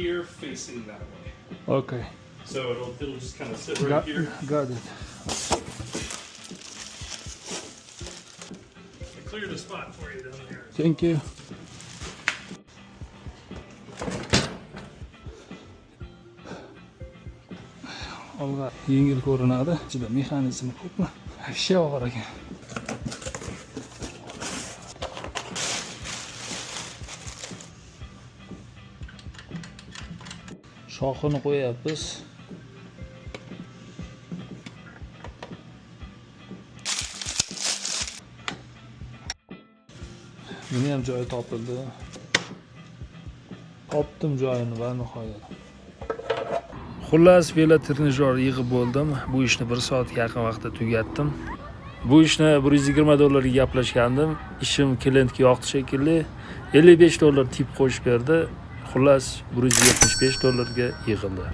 here facing that way. Okay. So it'll just kind of sit right here. Got it. I cleared a spot for you down there. Thank you. Olga yengil ko'rinadi. Ichida mexanizmi ko'pmi? Hashya og'ir ekan. Shoxini qo'yapmiz. Buni ham joyi topildi. Topdim joyini va nihoyat. Xullas, velotrenajyor yig'ib bo'ldim. Bu ishni 1 soatga yaqin vaqtda tugatdim. Bu ishni $120 ga gaplashgandim. Ishim klientga yoqdi shekilli. $55 tip qo'shib berdi. Xullas $175 ga yig'ildi.